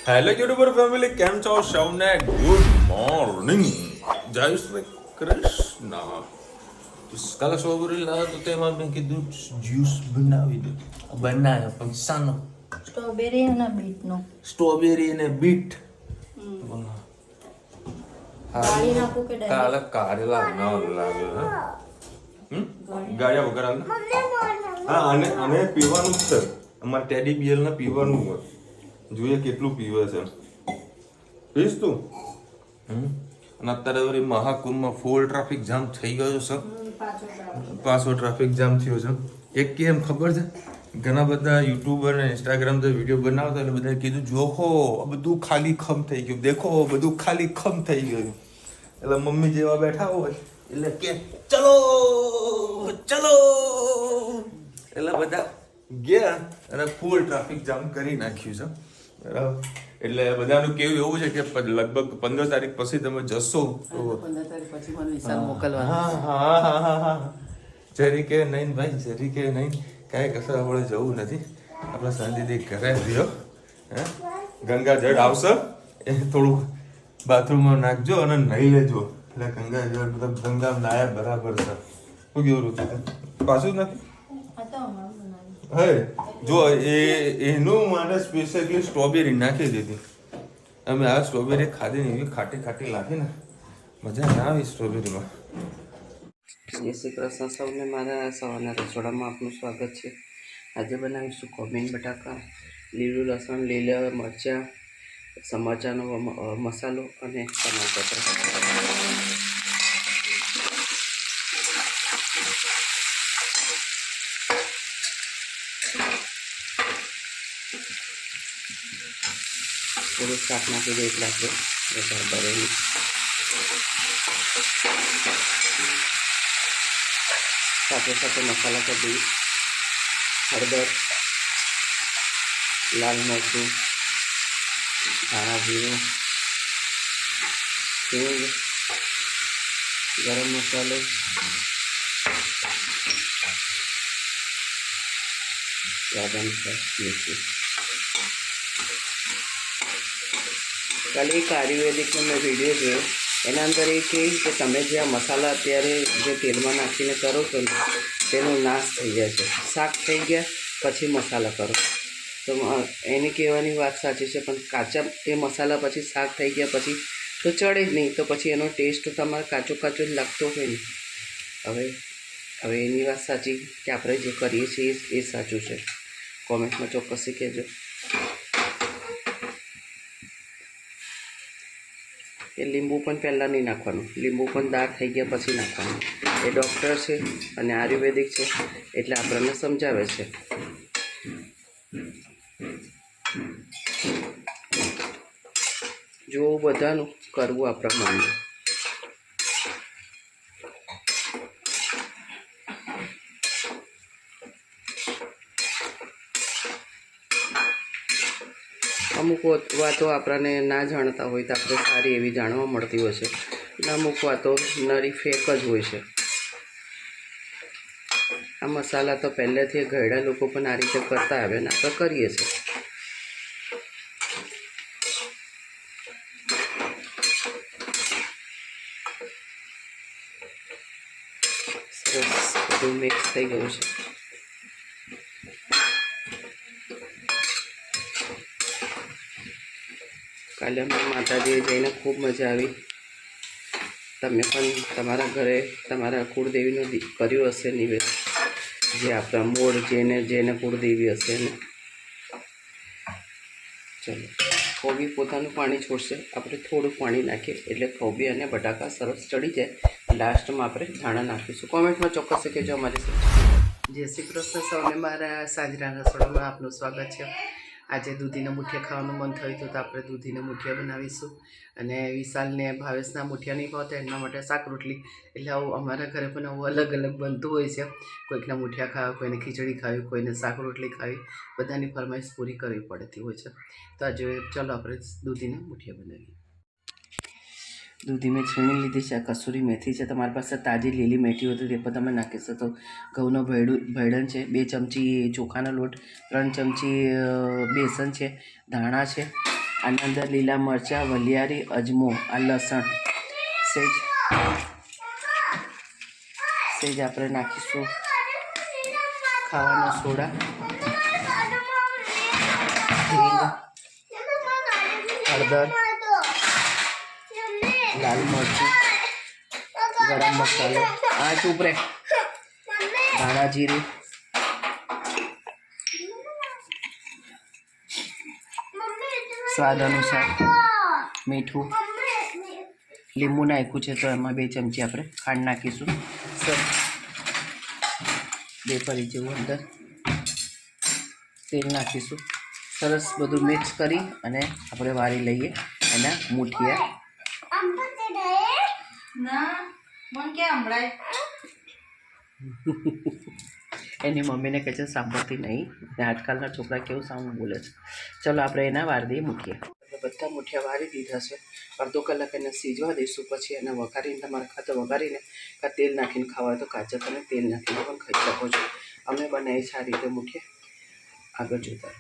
Hello YouTuber family, કેમ છો? સૌને ગુડ મોર્નિંગ, જય શ્રી કૃષ્ણ. કાલે સ્ટ્રોબેરી લાવ્યો તો તેમાં મેં કીધું જ્યુસ બનાવી દે. બનાવ્યો પણ શાનો? સ્ટ્રોબેરી અને બીટનો. સ્ટ્રોબેરી અને બીટ. કાળી નાખું કે ડાયરેક્ટ? કાલે કારેલા ન લાવ્યો હે. ગાળ્યા વગર આવે. હા, આને પીવાનું જ છે. અમારે ટેડી બિયર ને પીવાનું હોય. જોઈએ કેટલું પીવે છે. પીશ તું? અને અત્યારે વળી મહાકુંભમાં ફૂલ ટ્રાફિક જામ થઈ ગયો છે. પાછો ટ્રાફિક જામ થયો છે. એક કેમ ખબર છે? ઘણા બધા યુટ્યુબર અને ઇન્સ્ટાગ્રામ પર વિડીયો બનાવતા એટલે બધાએ કીધું જોખો બધું ખાલી ખમ થઈ ગયું, દેખો બધું ખાલી ખમ થઈ ગયું. એટલે મમ્મી જેવા બેઠા હોય એટલે કે ચલો ચલો, એટલે બધા ગયા અને ફૂલ ટ્રાફિક જામ કરી નાખ્યું છે. બરાબર. એટલે બધાનું કેવું એવું છે કે લગભગ 15 તારીખ પછી તમે જશો તો 15 તારીખ પછી મને વિશાલ મોકલવાનો. હા. જરી કે નહીં ભાઈ, જરી કે નહીં, કાંઈ કશું આપણે જવું નથી. આપણે શાંતિથી ઘરે રહ્યો. હે, ગંગા જળ આવશે એ થોડું બાથરૂમમાં નાખજો અને નહીં લેજો. એટલે ગંગા જળ મતલબ ગંગા નાયા બરાબર છે. શું કેવું ઋતુ? પાછું જ નથી. હે જો એનું માટે સ્પેશિયલી સ્ટ્રોબેરી નાખી દીધી. અમે આ સ્ટ્રોબેરી ખાધી ને એવી ખાટી ખાટી લાગે ને, મજા ના આવી સ્ટ્રોબેરીમાં. જય શ્રી કૃષ્ણ સૌને, મારા સવારના રસોડામાં આપનું સ્વાગત છે. આજે બનાવીશું કોબીન બટાકા, લીલું લસણ, લીલા મરચાં, મરચાંનો મસાલો અને ટમાટર. થોડું શાક નાખી દે એટલે આપણે વધારે ભરેલું. સાથે સાથે મસાલા કરી દઈએ. હળદર, લાલ મરચું, ધાણા જીરું, તેલ, ગરમ મસાલો, સ્વાદ અનુસાર મીઠું. કાલે એક આયુર્વેદિકનો મેં વિડીયો જોયો. એના અંદર એ કહે કે તમે જે આ મસાલા અત્યારે જે તેલમાં નાખીને કરો છો ને તેનો નાશ થઈ જાય છે. શાક થઈ ગયા પછી મસાલા કરો તો એની કહેવાની વાત સાચી છે, પણ કાચા એ મસાલા પછી શાક થઈ ગયા પછી તો ચડે જ નહીં, તો પછી એનો ટેસ્ટ તમારે કાચો કાચો જ લાગતો હોય ને. હવે એની વાત સાચી કે આપણે જે કરીએ છીએ એ સાચું છે. કોમેન્ટમાં ચોક્કસથી કહેજો. એ લીંબુ પણ પહેલાં નહીં નાખવાનું, લીંબુ પણ દાળ થઈ ગયા પછી નાખવાનું. એ ડૉક્ટર છે અને આયુર્વેદિક છે એટલે આપણને સમજાવે છે. જો બધાનું કરવું આ પ્રમાણે. અમુક વાતો આપણને ના જાણતા હોય તો આપણે સારી એવી જાણવા મળતી હોય છે, અને અમુક વાતો નરી ફેક જ હોય છે. આ મસાલા તો પહેલેથી ઘરડા લોકો પણ આ રીતે કરતા આવે ને આપણે કરીએ છીએ. સરસ બધું મિક્સ થઈ ગયું છે. કાલે અમે માતાજીએ જઈને ખૂબ મજા આવી. તમે પણ તમારા ઘરે તમારા કુળદેવીનું કર્યું હશે નિવેદ, જે આપણા મૂળ જેને કુળદેવી હશે ને. ચલો, કોબી પોતાનું પાણી છોડશે, આપણે થોડું પાણી નાખીએ એટલે કોબી અને બટાકા સરસ ચડી જાય. લાસ્ટમાં આપણે ધાણા નાખીશું. કોમેન્ટમાં ચોક્કસ કહેજો અમારી સાથે. જય શ્રી કૃષ્ણ સૌને, મારા સાંજના રસોડામાં આપનું સ્વાગત છે. આજે દૂધીના મુઠિયા ખાવાનું મન થયું હતું તો આપણે દૂધીના મુઠિયા બનાવીશું. અને વિશાલને ભાવેશના મુઠિયા નહીં ભાવતા એમના માટે શાક રોટલી. એટલે આવું અમારા ઘરે પણ આવું અલગ અલગ બનતું હોય છે. કોઈકના મુઠિયા ખાવા, કોઈને ખીચડી ખાવી, કોઈને શાક રોટલી ખાવી, બધાની ફરમાઈશ પૂરી કરવી પડતી હોય છે. તો આજે ચલો આપણે દૂધીના મુઠિયા બનાવીએ. દૂધી મેં છીણી લીધી છે. આ કસૂરી મેથી છે. તમારી પાસે તાજી લીલી મેથી હોય તો તે પણ તમે નાખી શકો. ઘઉંનો ભૈડન છે, 2 ચમચી ચોખાનો લોટ, 3 ચમચી બેસન છે, ધાણા છે, આના અંદર લીલા મરચાં, વલિયારી, અજમો, આ લસણ, સેજ આપણે નાખીશું ખાવાનો સોડા, હિંગ, હળદર, લાલ મરચું, ગરમ મસાલો, આ ચૂપ રે, ધાણા જીરું, સ્વાદ અનુસાર મીઠું, લીંબુ નાખ્યું છે તો એમાં 2 ચમચી આપણે ખાંડ નાખીશું. સર 2 પરી જેવું અંદર તેલ નાખીશું. સરસ બધું મિક્સ કરી અને આપણે વારી લઈએ એના મૂઠિયા. એની મમ્મીને કહે છે સાંભળતી નહીં, ને આજકાલના છોકરા કેવું સાઉન્ડ બોલે છે. ચલો આપણે એના વાર દઈએ મૂઠિયા. બધા મૂઠિયા વારી દીધા છે. અડધો કલાક એને સીજવા દઈશું. પછી એને વઘારીને તમારે ખાતે વઘારીને કાં તેલ નાખીને ખાવા હોય તો કાચા તમે તેલ નાખીને પણ ખાઈ શકો છો. અમે બનાવીએ છે આ રીતે મૂઠિયા. આગળ જોતા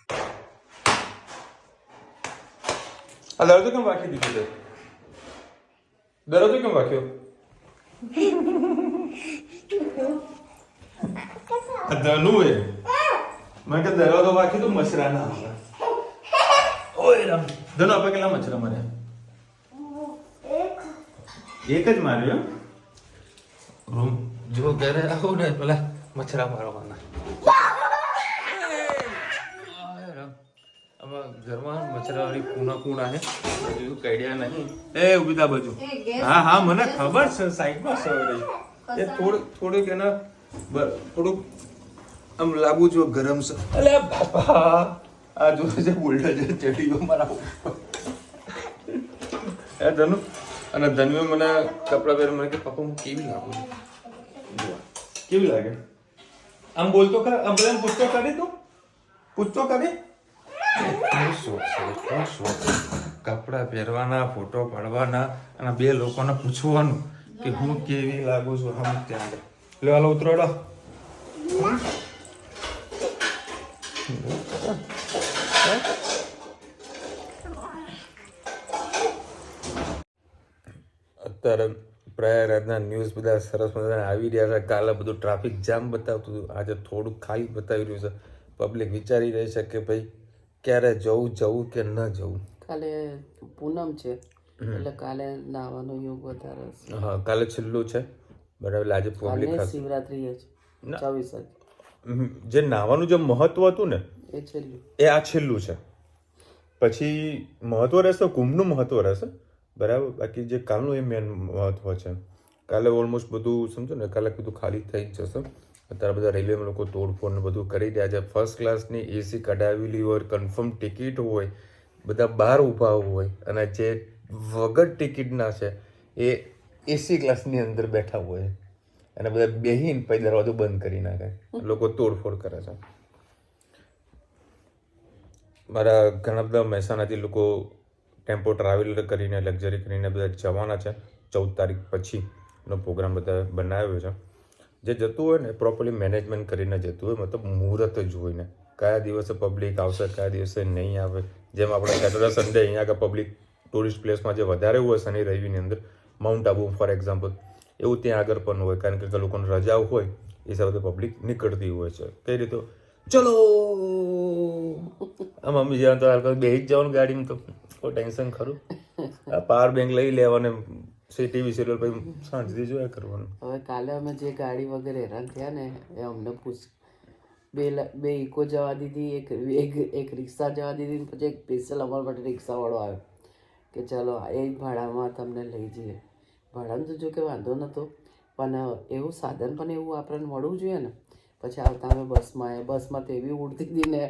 આ દરવાજો કેમ રાખી દીધો છે? દરવાજો કેમ રાખ્યો? ધનુ એ મેં કે દરવાજો રાખી તો મચ્છરા ના આવે. ઓય રામ, ધનુ આપણે કેટલા મચ્છરા માર્યા? એક જ માર્યો. રૂમ જો ઘરે આવો ને પેલા મચ્છરા મારવાના. ઘરમાં મચ્છરાવાળી કુણા છે, હજુ કઈડ્યા નહીં. એ ઉભી થા બાજુ. હા હા મને ખબર છે, સાઈડમાં છે એ થોડુંક એના થોડુંક આમ લાગુ જો ગરમ છે. અલે બાપા આ જો છે બોલ્ટા જે ચડીઓ મારા ઉપર. એ ધનુ અને ધનુ મને કપડા પહેર મને કે પપ્પા હું કેવી લાગુ છું? કેવી લાગે? આમ બોલતો કર, આમ પૂછતો કરી તું, પૂછતો કરી. કપડા પહેરવાના, ફોટો પાડવાના અને 2 લોકોને પૂછવાનું કે હું કેવી લાગુ છું. હમ ત્યાં લે હાલો ઉતરોડો. અત્યારે પ્રયાગરાજના ન્યૂઝ બધા સરસ મજાના આવી રહ્યા છે. કાલે બધું ટ્રાફિક જામ બતાવતું હતું, આજે થોડુંક ખાલી બતાવી રહ્યું છે. પબ્લિક વિચારી રહી છે કે ભાઈ ક્યારે જવું કે ન જવું. કાલે પૂનમ છે એટલે કાલે નાવાનો યોગ વધારે છે. હા કાલે છેલ્લું છે બરાબર. આજે પબ્લિક શિવરાત્રી છે 24. જે નાવાનું જે મહત્વ હતું ને એ આ છેલ્લું છે. પછી મહત્વ રહેશે કુંભનું મહત્વ રહેશે બરાબર. બાકી જે કાલનું એ મેન મહત્વ છે. કાલે ઓલમોસ્ટ બધું સમજો ને કાલે બધું ખાલી થઈ જ જશે. અત્યારે બધા રેલવેમાં લોકો તોડફોડ ને બધું કરી રહ્યા છે. ફર્સ્ટ ક્લાસની એસી કઢાવેલી હોય, કન્ફર્મ ટિકિટ હોય, બધા બહાર ઊભા હોય અને જે વગર ટિકિટના છે એ એસી ક્લાસની અંદર બેઠા હોય અને બધા બેહીને પછી દરવાજો બંધ કરી નાખે. લોકો તોડફોડ કરે છે. મારા ઘણા બધા મહેસાણાથી લોકો ટેમ્પો ટ્રાવેલર કરીને લક્ઝરી કરીને બધા જવાના છે. 14 તારીખ પછીનો પ્રોગ્રામ બધા બનાવ્યો છે. જે જતું હોય ને પ્રોપરલી મેનેજમેન્ટ કરીને જતું હોય, મતલબ મુહૂર્ત જોઈને કયા દિવસે પબ્લિક આવશે કયા દિવસે નહીં આવે. જેમ આપણે સેટરડે સન્ડે અહીંયા આગળ પબ્લિક ટુરિસ્ટ પ્લેસમાં જે વધારે હોય શનિ રવિની અંદર, માઉન્ટ આબુ ફોર એક્ઝામ્પલ, એવું ત્યાં આગળ પણ હોય. કારણ કે લોકોને રજાઓ હોય એ હિસાબે પબ્લિક નીકળતી હોય છે. કઈ રીતે ચલો આમ મમ્મી જવાનું તો બેસી જ જવાનું ગાડીમાં, તો કોઈ ટેન્શન ખરું? આ પાવર બેંક લઈ લેવાને ટીવી સિરિયલ પછી શાંતિથી જોયા કરવાનું. હવે કાલે અમે જે ગાડી વગેરે હેરાન થયા ને એ અમને પૂછ બે ઇકો જવા દીધી, એક રિક્ષા જવા દીધી, પછી એક સ્પેશિયલ અમારા માટે રિક્ષાવાળો આવ્યો કે ચાલો એ ભાડામાં તમને લઈ જઈએ. ભાડાનું તો જો કે વાંધો નહોતો, પણ એવું સાધન પણ એવું આપણને મળવું જોઈએ ને. પછી આવતા અમે બસમાં આવ્યા. બસમાં તો એવી ઉડતી હતી ને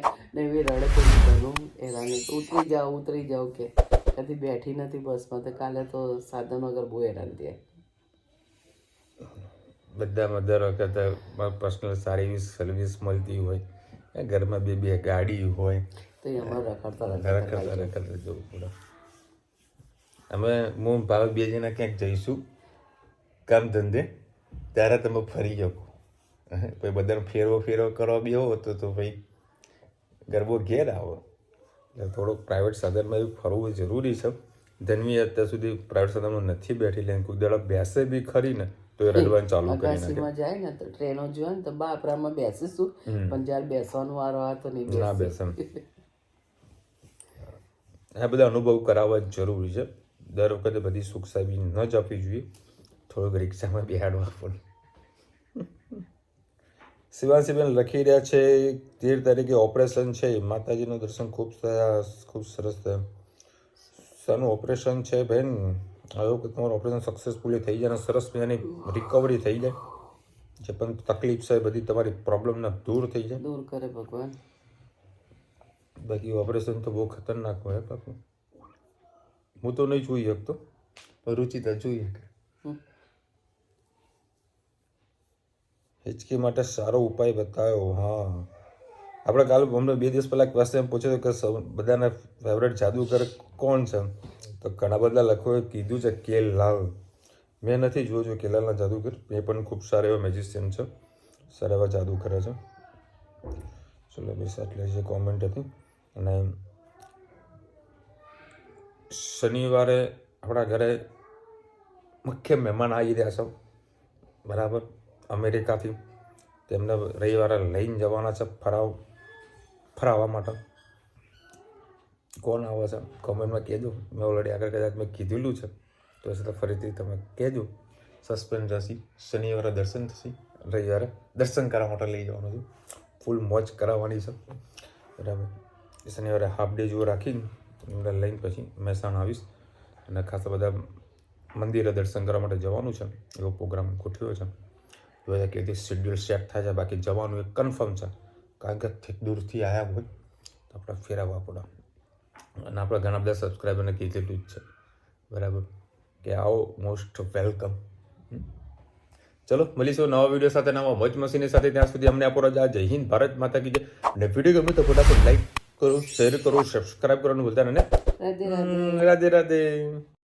એવી રડે કરી ઘણું હેરાન. ઉતરી જાઓ કે કદી બેઠી નથી બસમાં. તો કાલે તો સાધન વગર બહુ હેરાન થયા. બધામાં દર વખતે પર્સનલ સારી એવી સર્વિસ મળતી હોય, ઘરમાં બે ગાડી હોય તો એમાં રખડતા જવું પડે. અમે હું ભાવે 2 જણા ક્યાંક જઈશું કામ ધંધે, ત્યારે તમે ફરી શકો. પછી બધાને ફેરવો કરવા બેહો તો ભાઈ ગરબો ઘેર આવો. એટલે થોડુંક પ્રાઇવેટ સાધનમાં એવું ફરવું જરૂરી છે. ધનવી અત્યાર સુધી પ્રાઇવેટ સાધનમાં નથી બેઠી, એટલે કોઈ દાડા બેસે બી ખરી ને તો એ રડવાનું ચાલુ કરી નાખે. અગાસીમાં જાય ને તો ટ્રેનો જોયે ને તો બાપરામાં બેસીશું, પણ જ્યારે બેસવાનો વારો આવે તો નહીં ના બેસે. આ બધા અનુભવ કરાવવા જ જરૂરી છે. દર વખતે બધી સુખ સાહેબી ન જ આપવી જોઈએ, થોડુંક રિક્ષામાં બેહાડવા પણ. શિવાંશીબેન લખી રહ્યા છે 13 તારીખે ઓપરેશન છે, માતાજીનું દર્શન ખૂબ સરસ થયા. શાનું ઓપરેશન છે બેન? હવે કે તમારું ઓપરેશન સક્સેસફુલી થઈ જાય અને સરસ મજાની રિકવરી થઈ જાય, જે પણ તકલીફ છે બધી તમારી પ્રોબ્લેમના દૂર થઈ જાય. દૂર કરે ભગવાન. બાકી ઓપરેશન તો બહુ ખતરનાક હોય બાપુ. હું તો નહીં જોઈ શકતો, પણ રુચિતા જોઈ શકે. હિચકી માટે સારો ઉપાય બતાવ્યો. હા, આપણે કાલે અમને 2 દિવસ પહેલાં ક્વેશ્ચન પૂછ્યો કે બધાના ફેવરેટ જાદુગર કોણ છે, તો ઘણા બધા લોકોએ કીધું છે કે લાલ. મેં નથી જોયો છું કેલાલના જાદુગર, એ પણ ખૂબ સારા એવા મેજિશિયન છે, સારા એવા જાદુ કરે છે. ચલો બસ એટલે જે કોમેન્ટ હતી. અને શનિવારે આપણા ઘરે મુખ્ય મહેમાન આવી રહ્યા છે, બરાબર, અમેરિકાથી. તેમને રવિવારે લઈને જવાના છે ફરાવવા માટે. કોણ આવે છે કોમેન્ટમાં કહેજો. મેં ઓલરેડી આગળ કદાચ મેં કીધેલું છે, તો છતાં ફરીથી તમે કહેજો. સસ્પેન્સ હશે. શનિવારે દર્શન થશે, રવિવારે દર્શન કરવા માટે લઈ જવાનું છે. ફૂલ મોજ કરાવવાની છે, બરાબર. શનિવારે હાફ ડે જેવો રાખીને એમને લઈને પછી મહેસાણા આવીશ, અને ખાસા બધા મંદિરે દર્શન કરવા માટે જવાનું છે, એવો પ્રોગ્રામ ગોઠવ્યો છે. જોયા કે શેડ્યુલ સેટ થાય છે, બાકી જવાનું એક કન્ફર્મ છે, કારણ કે દૂરથી આવ્યા હોય તો આપણે ફેરવવા પડે. અને આપણે ઘણા બધા સબસ્ક્રાઈબરને કીધેલું જ છે, બરાબર, કે આવો મોસ્ટ વેલકમ. ચલો મળીશું નવા વિડીયો સાથે, નવા મોજ મસ્તીની સાથે. ત્યાં સુધી અમને આપો રજા. જય હિન્દ, ભારત માતા કી જય. અને વિડીયો ગમે તો ફટાફટ લાઈક કરો, શેર કરો, સબસ્ક્રાઈબ કરવાનું ભૂલતા નહીં. રાધે રાધે. રાધે રાધે.